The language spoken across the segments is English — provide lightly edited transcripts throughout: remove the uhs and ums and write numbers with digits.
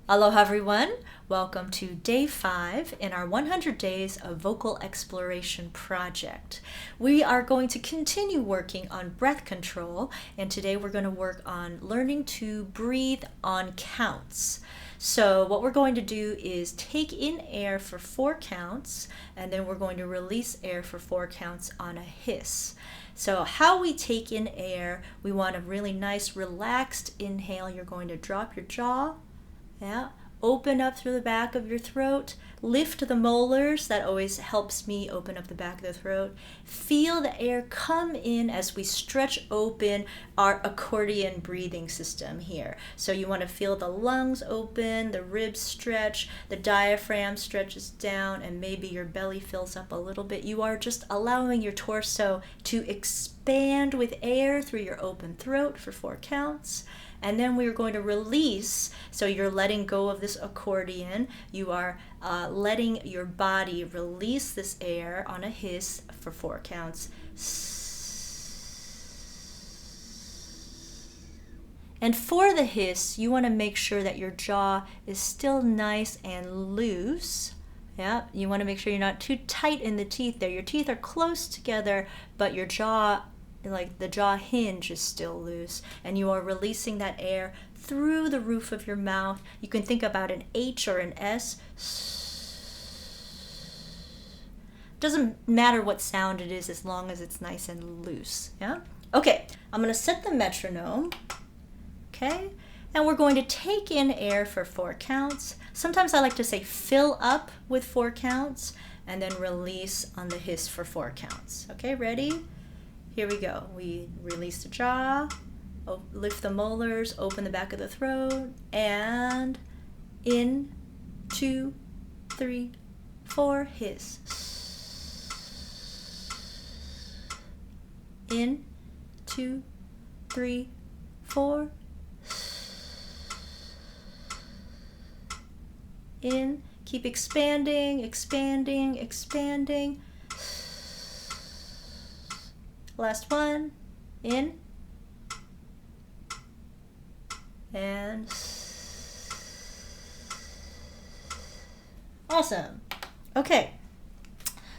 Aloha everyone, welcome to day 5 in our 100 days of vocal exploration project. We are going to continue working on breath control, and today we're going to work on learning to breathe on counts. So what we're going to do is take in air for 4 counts, and then we're going to release air for 4 counts on a hiss. So how we take in air, we want a really nice relaxed inhale. You're going to drop your jaw. Yeah, open up through the back of your throat, lift the molars. That always helps me open up the back of the throat. Feel the air come in as we stretch open our accordion breathing system here. So you want to feel the lungs open, the ribs stretch, the diaphragm stretches down, and maybe your belly fills up a little bit. You are just allowing your torso to expand with air through your open throat for 4 counts. And then we're going to release, so you're letting go of this accordion. You are letting your body release this air on a hiss for 4 counts. And for the hiss, you want to make sure that your jaw is still nice and loose. Yeah, you want to make sure you're not too tight in the teeth there. Your teeth are close together, but your jaw, like the jaw hinge, is still loose, and you are releasing that air through the roof of your mouth. You can think about an H or an S. Doesn't matter what sound it is as long as it's nice and loose. Yeah? Okay, I'm going to set the metronome. Okay? And we're going to take in air for 4 counts. Sometimes I like to say fill up with 4 counts and then release on the hiss for 4 counts. Okay, ready? Here we go. We release the jaw, lift the molars, open the back of the throat, and in, 2, 3, 4, hiss. In, 2, 3, 4. In, keep expanding, expanding, expanding. Last one, in, and awesome. Okay,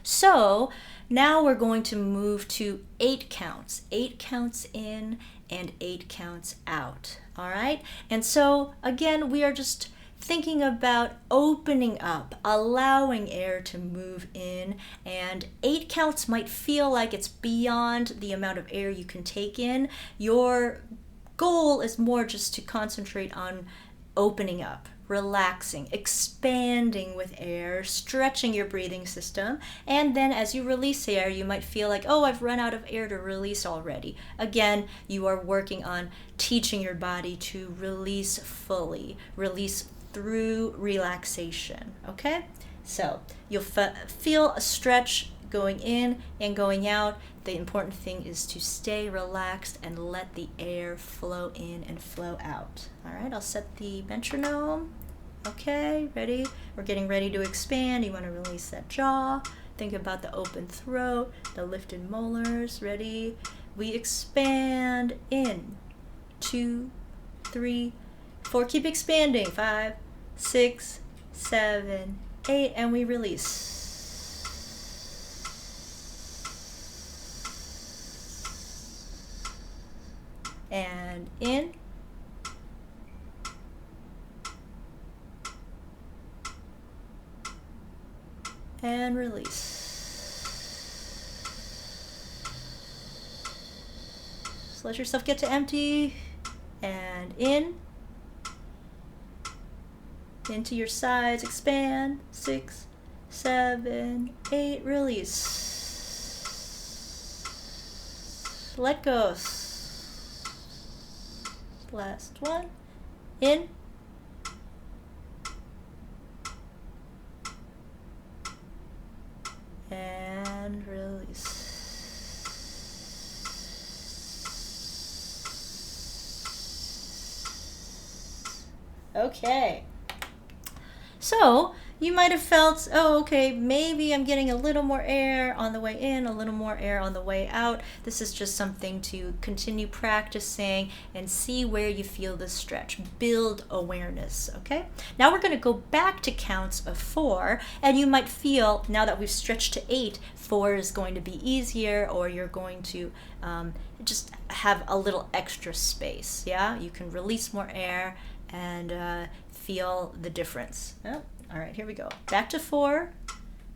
so now we're going to move to 8 counts. 8 counts in and 8 counts out, all right? And so again, we are just thinking about opening up, allowing air to move in, and 8 counts might feel like it's beyond the amount of air you can take in. Your goal is more just to concentrate on opening up, relaxing, expanding with air, stretching your breathing system, and then as you release air, you might feel like, oh, I've run out of air to release already. Again, you are working on teaching your body to release fully, release through relaxation. Okay, so you'll feel a stretch going in and going out. The important thing is to stay relaxed and let the air flow in and flow out. All right, I'll set the metronome. Okay, ready? We're getting ready to expand. You want to release that jaw. Think about the open throat, the lifted molars. Ready? We expand in, 2, 3, 4. Keep expanding. 5, 6, 7, 8, and we release. And in. And release. So let yourself get to empty. And in. Into your sides, expand. 6, 7, 8, release. Let go. Last one. In. And release. Okay. So you might have felt, oh, okay, maybe I'm getting a little more air on the way in, a little more air on the way out. This is just something to continue practicing and see where you feel the stretch. Build awareness, okay? Now we're going to go back to counts of 4, and you might feel, now that we've stretched to 8, 4 is going to be easier, or you're going to just have a little extra space, yeah? You can release more air and feel the difference. Oh, all right, here we go. Back to 4.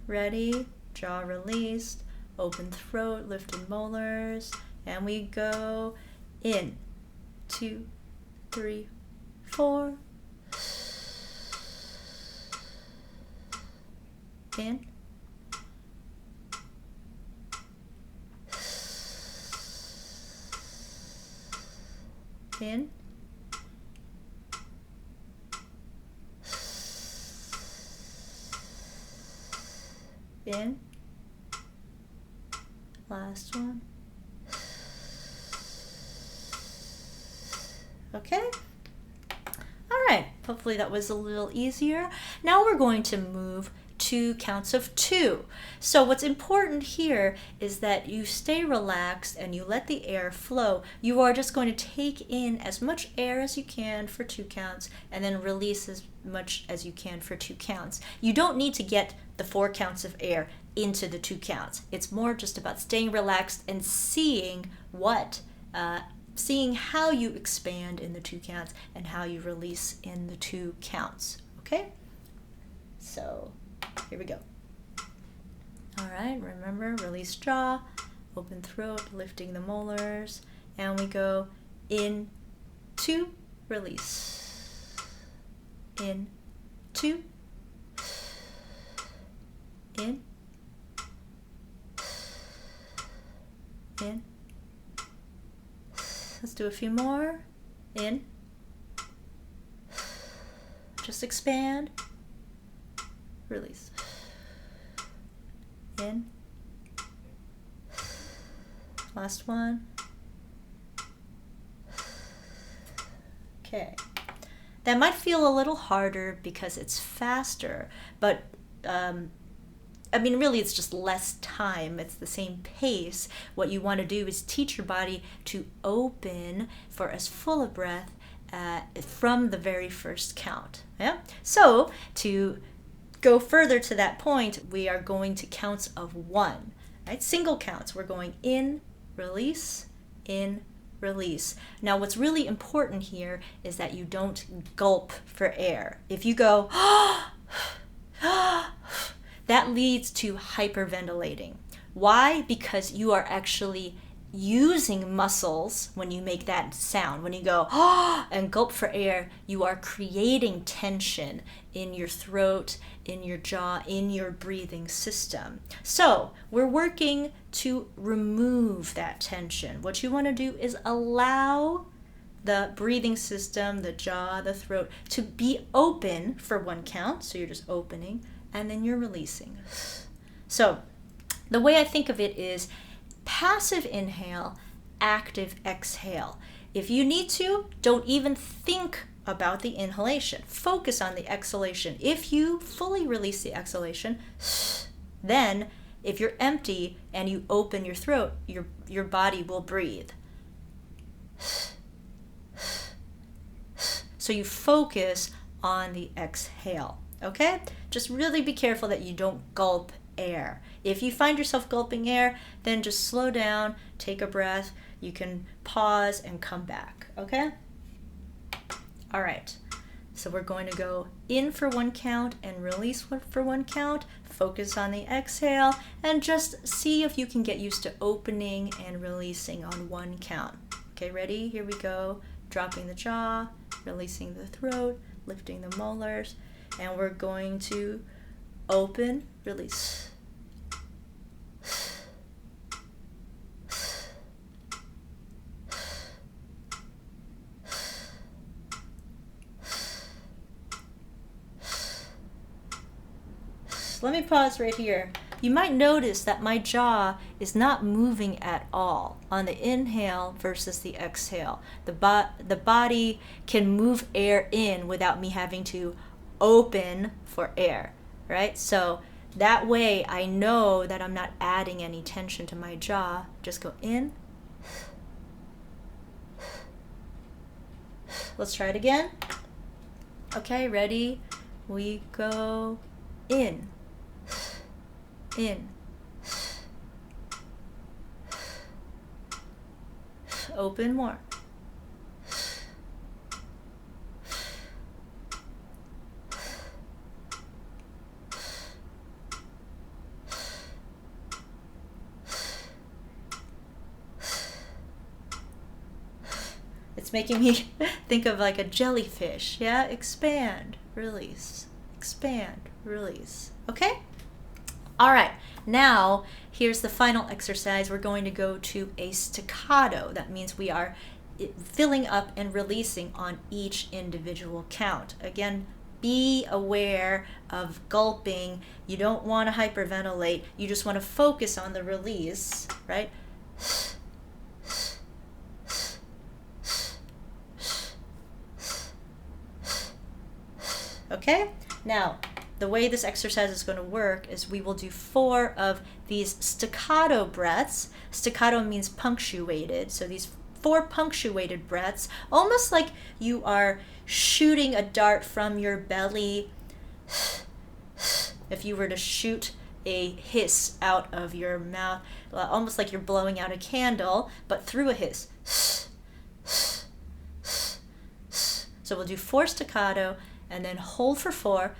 Ready, jaw released, open throat, lifted molars, and we go in, 2, 3, 4. In. In. In. Last one. Okay. All right. Hopefully that was a little easier. Now we're going to move to counts of 2. So what's important here is that you stay relaxed and you let the air flow. You are just going to take in as much air as you can for 2 counts and then release as much as you can for 2 counts. You don't need to get the 4 counts of air into the 2 counts. It's more just about staying relaxed and seeing seeing how you expand in the 2 counts and how you release in the 2 counts. Okay? So here we go. All right, remember, release jaw, open throat, lifting the molars, and we go in, 2, release. In, 2, in, in. Let's do a few more. In. Just expand. Release. In. Last one. Okay. That might feel a little harder because it's faster, but I mean, really, it's just less time. It's the same pace. What you want to do is teach your body to open for as full a breath from the very first count. Yeah. So to go further to that point, we are going to counts of 1. Right? Single counts. We're going in, release, in, release. Now, what's really important here is that you don't gulp for air. If you go, that leads to hyperventilating. Why? Because you are actually using muscles when you make that sound. When you go and gulp for air, you are creating tension in your throat, in your jaw, in your breathing system. So we're working to remove that tension. What you want to do is allow the breathing system, the jaw, the throat, to be open for 1 count. So you're just opening, and then you're releasing. So the way I think of it is passive inhale, active exhale. If you need to, don't even think about the inhalation. Focus on the exhalation. If you fully release the exhalation, then if you're empty and you open your throat, your body will breathe. So you focus on the exhale, okay? Just really be careful that you don't gulp air. If you find yourself gulping air, then just slow down, take a breath. You can pause and come back, okay? All right, so we're going to go in for 1 count and release for 1 count. Focus on the exhale and just see if you can get used to opening and releasing on 1 count. Okay, ready? Here we go. Dropping the jaw, releasing the throat, lifting the molars, and we're going to open, release. Let me pause right here. You might notice that my jaw is not moving at all on the inhale versus the exhale. The body can move air in without me having to open for air, right? So that way I know that I'm not adding any tension to my jaw. Just go in. Let's try it again. Okay, ready? We go in, in, open more. It's making me think of like a jellyfish. Yeah, expand, release, expand, release. Okay? All right, now here's the final exercise. We're going to go to a staccato. That means we are filling up and releasing on each individual count. Again, be aware of gulping. You don't want to hyperventilate. You just want to focus on the release, right? Okay? Now, the way this exercise is going to work is we will do 4 of these staccato breaths. Staccato means punctuated. So these 4 punctuated breaths, almost like you are shooting a dart from your belly. If you were to shoot a hiss out of your mouth, almost like you're blowing out a candle, but through a hiss. So we'll do 4 staccato, and then hold for 4.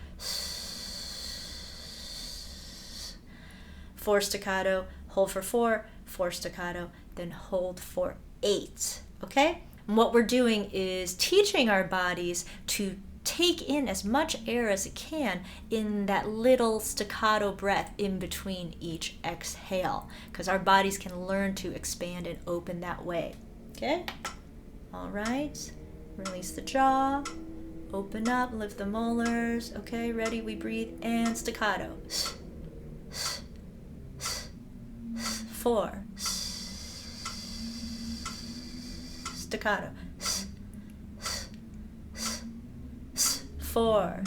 4 staccato, hold for 4, 4 staccato, then hold for 8. Okay? And what we're doing is teaching our bodies to take in as much air as it can in that little staccato breath in between each exhale, because our bodies can learn to expand and open that way. Okay? All right. Release the jaw. Open up, lift the molars. Okay, ready? We breathe and staccato. 4. Staccato. 4.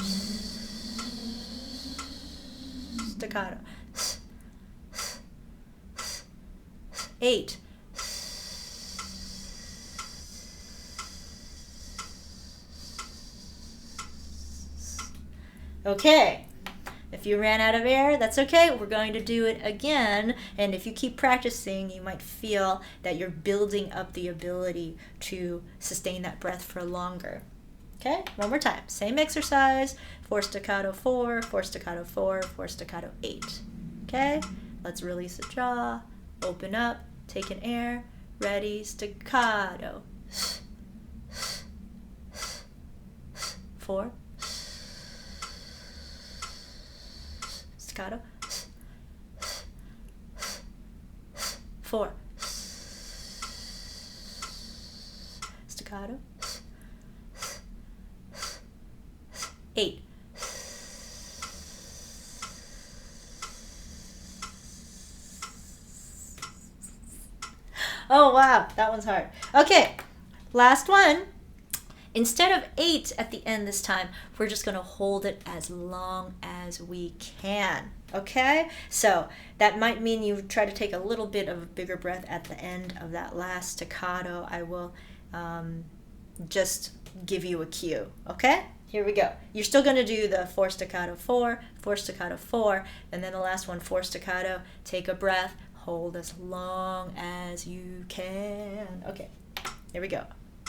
Staccato. 8. Okay, if you ran out of air, that's okay. We're going to do it again. And if you keep practicing, you might feel that you're building up the ability to sustain that breath for longer. Okay, one more time. Same exercise. 4 staccato 4, 4 staccato 4, 4 staccato 8. Okay, let's release the jaw. Open up, take in air. Ready, staccato. 4. Staccato. 4. Staccato. 8. Oh wow, that one's hard. Okay, last one. Instead of 8 at the end this time, we're just going to hold it as long as we can. Okay? So that might mean you try to take a little bit of a bigger breath at the end of that last staccato. I will just give you a cue. Okay? Here we go. You're still going to do the 4 staccato 4, 4 staccato 4, and then the last one, 4 staccato. Take a breath. Hold as long as you can. Okay. Here we go.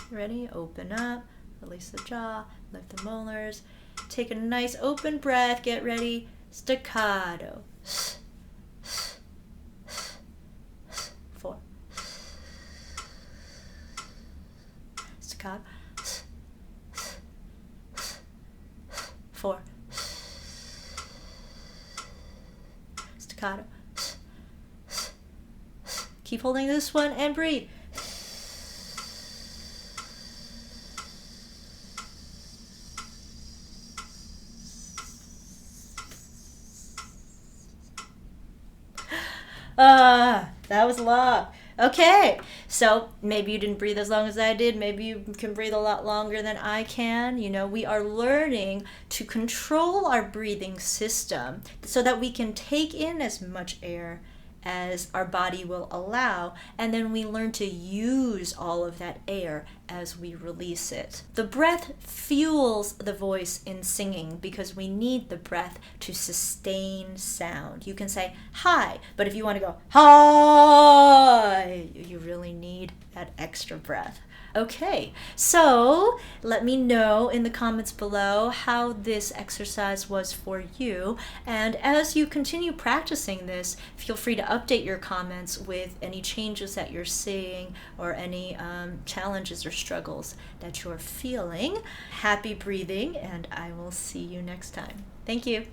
Ready? Open up. Release the jaw, lift the molars, take a nice open breath, get ready, staccato. 4. Staccato. 4. Staccato. Keep holding this one and breathe. That was long. Okay, so maybe you didn't breathe as long as I did. Maybe you can breathe a lot longer than I can. You know, we are learning to control our breathing system so that we can take in as much air as our body will allow, and then we learn to use all of that air as we release it. The breath fuels the voice in singing because we need the breath to sustain sound. You can say hi, but if you want to go hi, you really need that extra breath. Okay, so let me know in the comments below how this exercise was for you. And as you continue practicing this, feel free to update your comments with any changes that you're seeing or any challenges or struggles that you're feeling. Happy breathing, and I will see you next time. Thank you.